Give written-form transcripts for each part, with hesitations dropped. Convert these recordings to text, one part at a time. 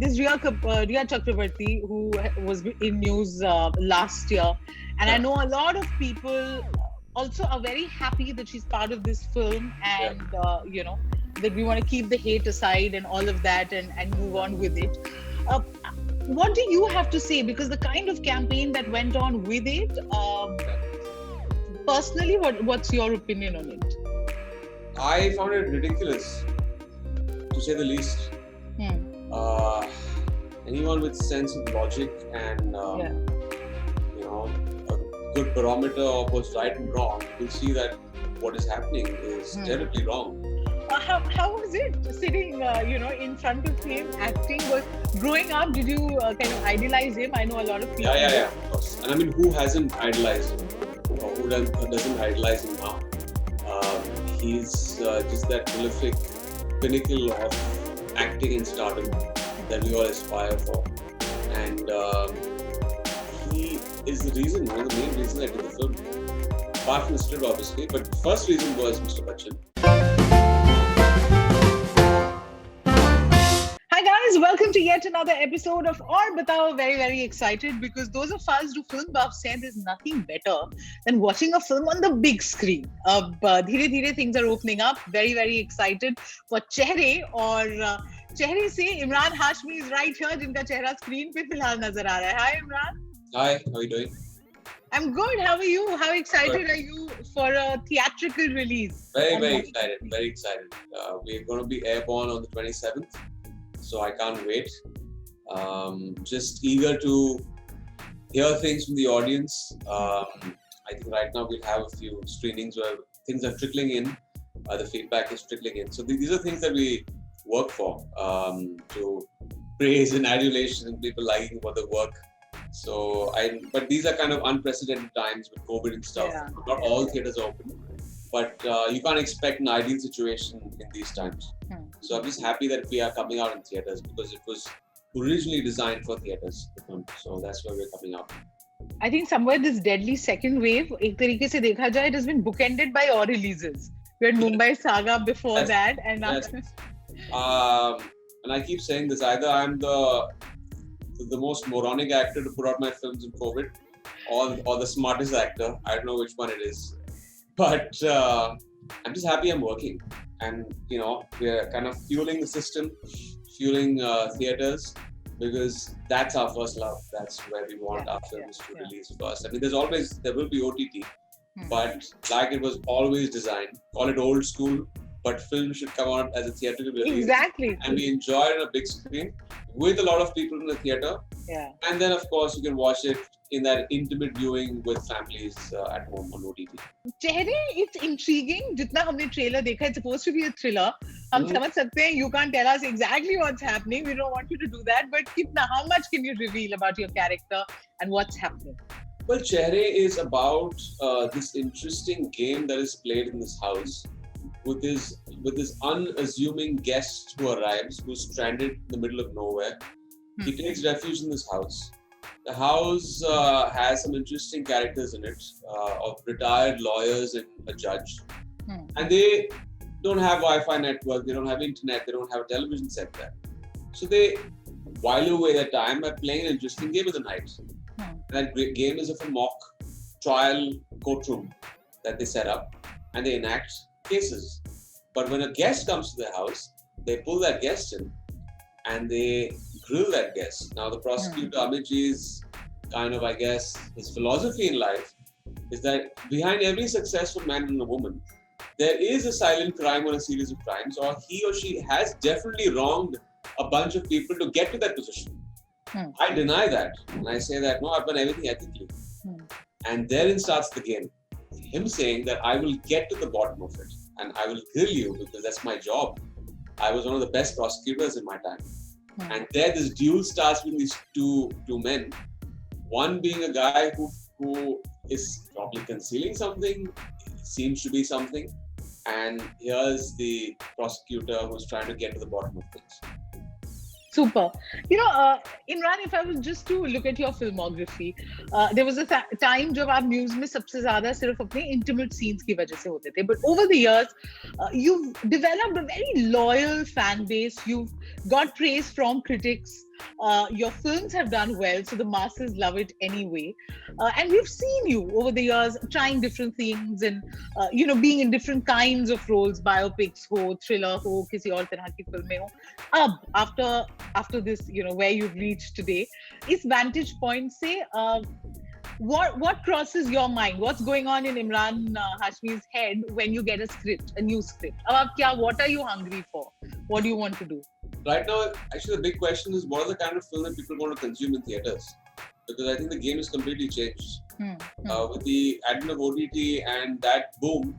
this Riya Chakrabarti, who was in news last year, and I Yeah. know a lot of people also are very happy that she's part of this film, Yeah. and that we want to keep the hate aside and all of that, and move on with it. Uh, what do you have to say? Because the kind of campaign that went on with it, personally, what's your opinion on it? I found it ridiculous, to say the least. Hmm. Anyone with sense of logic and Yeah. a good barometer of what's right and wrong will see that what is happening is terribly wrong. How was it sitting, in front of him acting? Growing up, did you kind of idolize him? I know a lot of people. Yeah, of course. And I mean, who hasn't idolized him? Or who doesn't idolize him now? He's just that prolific pinnacle of acting and stardom that we all aspire for. And he is the reason, one of the main reasons I did the film. Apart from the script, obviously, but the first reason was Mr. Bachchan. Hi guys, welcome to yet another episode of Aur Batao. Very, very excited because those of us who film buffs say there's nothing better than watching a film on the big screen. Dheere dheere things are opening up. Very, very excited for Chehre or Chehre se Imran Hashmi is right here, जिनका चेहरा screen पे फिलहाल नजर आ रहा है. Hi Imran. Hi, how are you doing? I'm good. How are you? How excited are you for a theatrical release? Very excited. Very excited. We're going to be airborne on the 27th, so I can't wait. Just eager to hear things from the audience. I think right now we'll have a few screenings where things are trickling in. The feedback is trickling in. So these are things that we work for, to praise and adulation and people liking what the work. But these are kind of unprecedented times with COVID and stuff. Yeah. Not all theatres are open, but you can't expect an ideal situation in these times. So I'm just happy that we are coming out in theatres because it was originally designed for theatres. So that's why we're coming out. I think somewhere this deadly second wave, एक तरीके से देखा जाए, it has been bookended by all releases. We had Mumbai Saga before that, and now. And I keep saying this: either I'm the most moronic actor to put out my films in COVID, or the smartest actor. I don't know which one it is, but I'm just happy I'm working, and we're kind of fueling the system, fueling theaters, because that's our first love. That's where we want our films to release first. I mean, there will be OTT, but like it was always designed. Call it old school, but film should come out as a theatrical release. Exactly. And we enjoy it on a big screen with a lot of people in the theater. Yeah. And then, of course, you can watch it in that intimate viewing with families at home on OTT. Chehre, it's intriguing. जितना हमने trailer देखा, it's supposed to be a thriller. हम समझ सकते हैं, you can't tell us exactly what's happening. We don't want you to do that. But how much can you reveal about your character and what's happening? Well, Chehre is about this interesting game that is played in this house with this unassuming guest who arrives, who's stranded in the middle of nowhere. He takes refuge in this house. The house has some interesting characters in it, of retired lawyers and a judge. And they don't have Wi-Fi network, they don't have internet, they don't have a television set there. So they while away their time by playing an interesting game of the night. That game is of a mock trial courtroom that they set up, and they enact cases. But when a guest comes to the house, they pull that guest in and they grill that guest. Now the prosecutor, Amitji's kind of, I guess, his philosophy in life is that behind every successful man and a woman, there is a silent crime or a series of crimes, or he or she has definitely wronged a bunch of people to get to that position. I deny that. And I say that, no, I've done everything ethically. And therein starts the game. Him saying that I will get to the bottom of it and I will grill you because that's my job. I was one of the best prosecutors in my time. And there this duel starts with these two men. One being a guy who is probably concealing something, seems to be something. And here's the prosecutor who's trying to get to the bottom of things. Super. Imran, if I was just to look at your filmography, there was a time जब आप news में सबसे ज़्यादा सिर्फ अपने intimate scenes की वजह से होते थे. But over the years, you've developed a very loyal fan base. You've got praise from critics. Your films have done well, so the masses love it anyway. And we've seen you over the years trying different things and being in different kinds of roles, biopics ho, thriller ho, किसी और तरह की फिल्में हो. अब after this, where you've reached today, is vantage point say what crosses your mind? What's going on in Imran Hashmi's head when you get a script, a new script? अब आप क्या? What are you hungry for? What do you want to do? Right now, actually, the big question is what are the kind of film that people want to consume in theaters? Because I think the game is completely changed. With the advent of OTT and that boom,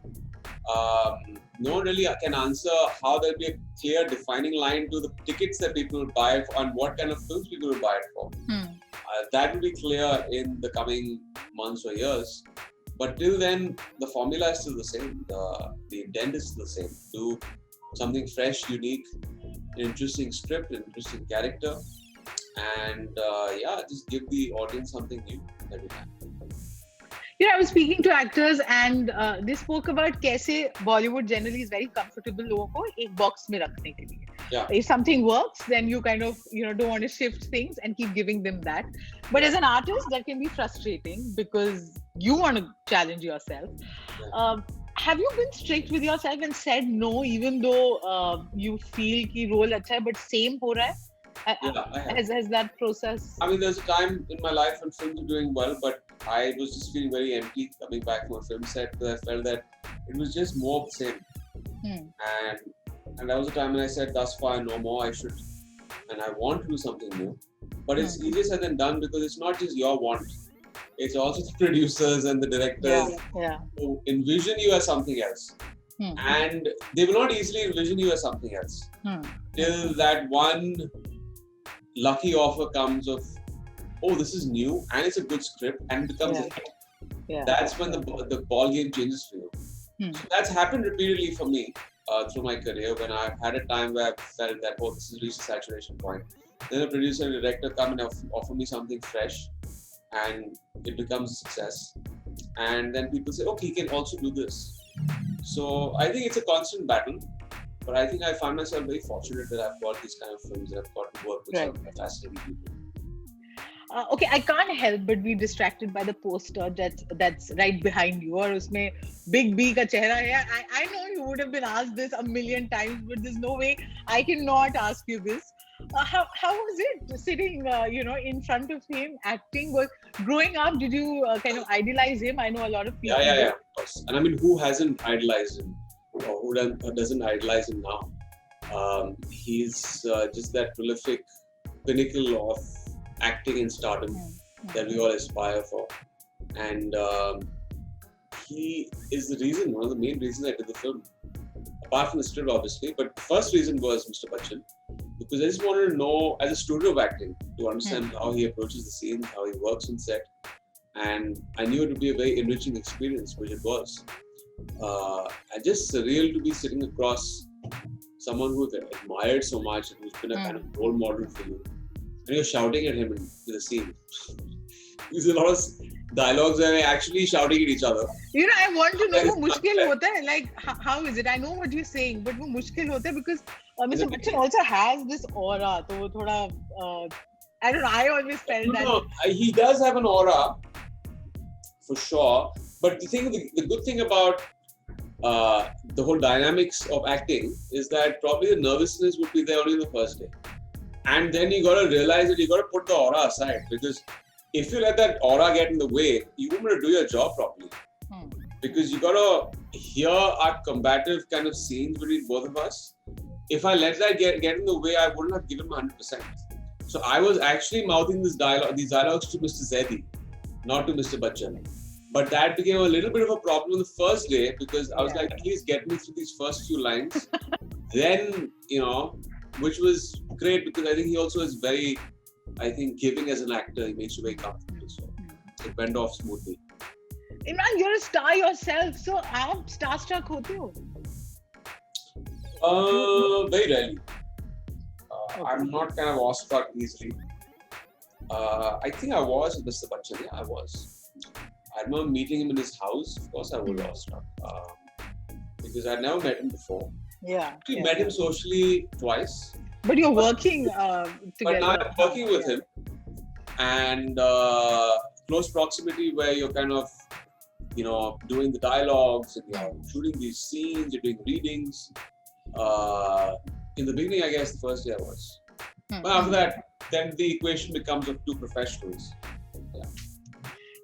no one really can answer how there'll be a clear defining line to the tickets that people will buy and what kind of films people will buy it for. That will be clear in the coming months or years. But till then, the formula is still the same. The intent is still the same. Do something fresh, unique, an interesting script, an interesting character, and just give the audience something new every time. I was speaking to actors and they spoke about कैसे Bollywood generally is very comfortable लोगों को एक box में रखने के लिए. Yeah. If something works, then you kind of don't want to shift things and keep giving them that. But as an artist, that can be frustrating because you want to challenge yourself. Yeah. Have you been strict with yourself and said no, even though you feel कि role अच्छा है, but same हो रहा है? Has that process? I mean, there's a time in my life when films were doing well, but I was just feeling very empty coming back from a film set because I felt that it was just more of the same. And that was a time when I said, thus far, no more, I should, and I want to do something new. But it's easier said than done because it's not just your want. It's also the producers and the directors who envision you as something else. And they will not easily envision you as something else. Till that one lucky offer comes of, oh, this is new and it's a good script and it becomes a hit. That's when the ball game changes for you. So that's happened repeatedly for me through my career when I've had a time where I've felt that, oh, this has reached a saturation point. Then a producer and director come and offer me something fresh and it becomes a success. And then people say, okay, he can also do this. So I think it's a constant battle. But I think I find myself very fortunate that I've got these kind of films that I've got to work with some fascinating people. Okay, I can't help but be distracted by the poster that's right behind you. और उसमें Big B का चेहरा है. I know you would have been asked this a million times, but there's no way I cannot ask you this. How was it sitting, in front of him acting? Growing up, did you kind of idolize him? I know a lot of people. Yeah, of course. And I mean, who hasn't idolized him? Or who doesn't idolize him now? He's just that prolific pinnacle of acting and stardom that we all aspire for. And he is the reason, one of the main reasons I did the film. Apart from the script, obviously, but the first reason was Mr. Bachchan. Because I just wanted to know, as a student of acting, to understand how he approaches the scene, how he works on set. And I knew it would be a very enriching experience, which it was. And just surreal to be sitting across someone who you've admired so much and who's been a kind of role model for you. And you're shouting at him in the scene. There's a lot of dialogues where we're actually shouting at each other. I want to know वो मुश्किल होता है. Like, how is it? I know what you're saying, but वो मुश्किल होता है because Mr. Bachchan also has this aura. तो वो थोड़ा, I don't know, I always felt that. No, he does have an aura, for sure. But the good thing about the whole dynamics of acting is that probably the nervousness would be there only the first day. And then you got to realize that you got to put the aura aside, because if you let that aura get in the way, you won't be able to do your job properly. Because you got to hear our combative kind of scenes between both of us. If I let that get in the way, I wouldn't have given 100%. So I was actually mouthing these dialogues to Mr. Zaidi, not to Mr. Bachchan. But that became a little bit of a problem on the first day because I was like, at least get me through these first few lines. Then, which was great because I think he also is very, giving as an actor. He makes you very comfortable. So it went off smoothly. Imran, you're a star yourself. So आप starstruck होते हो? Very rarely. I'm not kind of awestruck easily. I think I was with Mr. Bachchan. Yeah, I was. I remember meeting him in his house. Of course, I was awestruck because I'd never met him before. Yeah. We met him socially twice. But you're working together. But now I'm working with him, and close proximity where you're kind of, doing the dialogues and you're shooting these scenes, you're doing readings. In the beginning, I guess the first day I was. But after that, then the equation becomes of two professionals.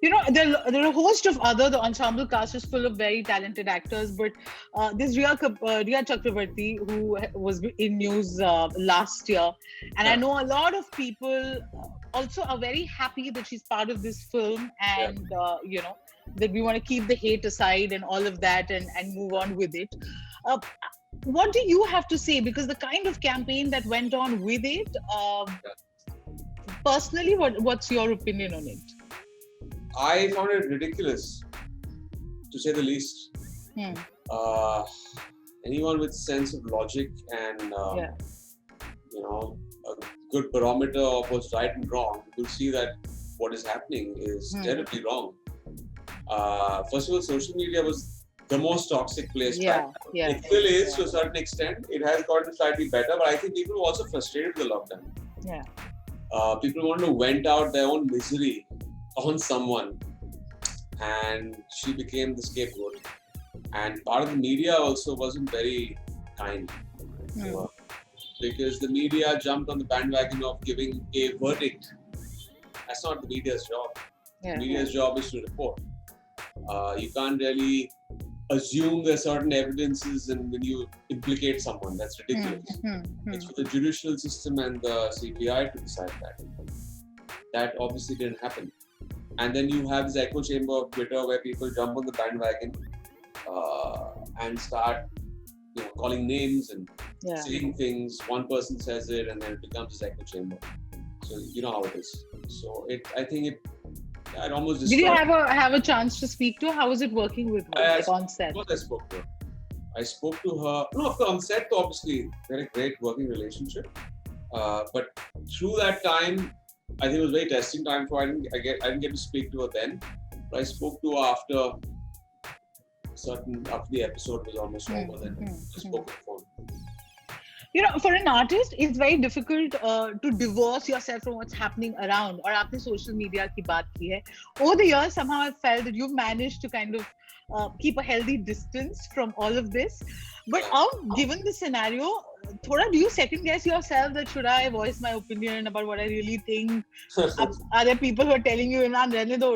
There are a host of the ensemble cast is full of very talented actors, but there's Rhea Chakravarti, who was in news last year. And I know a lot of people also are very happy that she's part of this film and, that we want to keep the hate aside and all of that and move on with it. What do you have to say? Because the kind of campaign that went on with it, personally, what's your opinion on it? I found it ridiculous, to say the least. Anyone with sense of logic and a good barometer of what's right and wrong will see that what is happening is terribly wrong. First of all, social media was the most toxic place. It still is to a certain extent. It has gotten slightly better, but I think people were also frustrated with the lockdown. People wanted to vent out their own misery on someone, and she became the scapegoat. And part of the media also wasn't very kind to her, because the media jumped on the bandwagon of giving a verdict. That's not the media's job. The media's job is to report. You can't really assume there's certain evidences and when you implicate someone. That's ridiculous. It's for the judicial system and the CBI to decide that. That obviously didn't happen. And then you have this echo chamber of Twitter where people jump on the bandwagon and start calling names and saying things. One person says it and then it becomes this echo chamber. So you know how it is. So I think it almost destroyed. Did you have a chance to speak to her? How was it working with her on set? I spoke to her. No, on set obviously we had a great working relationship. But through that time, I think it was very testing time for her. I didn't get to speak to her then, but I spoke to her after the episode was almost over. Then I spoke on the phone. For an artist, it's very difficult to divorce yourself from what's happening around. Or आपने social media की बात की है. Over the years, somehow I felt that you've managed to kind of keep a healthy distance from all of this. But given the scenario, do you second guess yourself that should I voice my opinion about what I really think? Are there people who are telling you, Imran,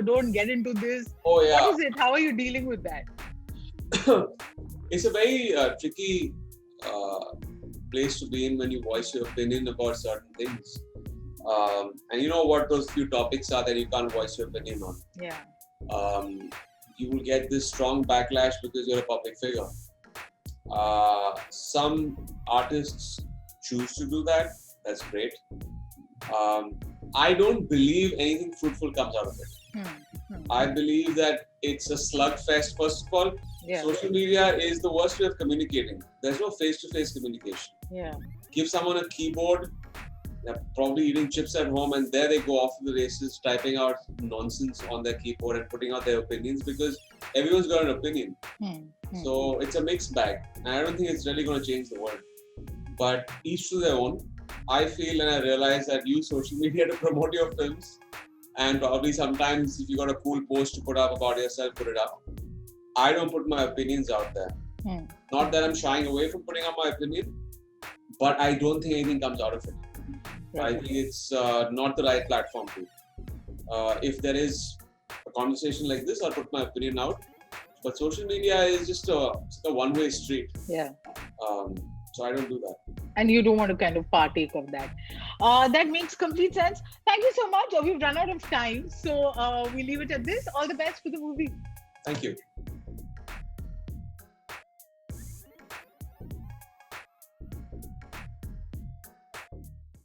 don't get into this? Oh yeah. What is it? How are you dealing with that? It's a very tricky place to be in when you voice your opinion about certain things. And you know what those few topics are that you can't voice your opinion on. Yeah. You will get this strong backlash because you're a public figure. Some artists choose to do that. That's great. I don't believe anything fruitful comes out of it. I believe that it's a slugfest. First of all, social media is the worst way of communicating. There's no face-to-face communication. Give someone a keyboard, they're probably eating chips at home, and there they go off to the races, typing out nonsense on their keyboard and putting out their opinions, because everyone's got an opinion. So it's a mixed bag, and I don't think it's really going to change the world. But each to their own. I feel and I realize that use social media to promote your films, and probably sometimes if you got a cool post to put up about yourself, put it up. I don't put my opinions out there. Not that I'm shying away from putting up my opinion, but I don't think anything comes out of it. I think it's not the right platform to. If there is a conversation like this, I'll put my opinion out. But social media is just a one-way street. So I don't do that. And you don't want to kind of partake of that. That makes complete sense. Thank you so much. We've run out of time. So we leave it at this. All the best for the movie. Thank you.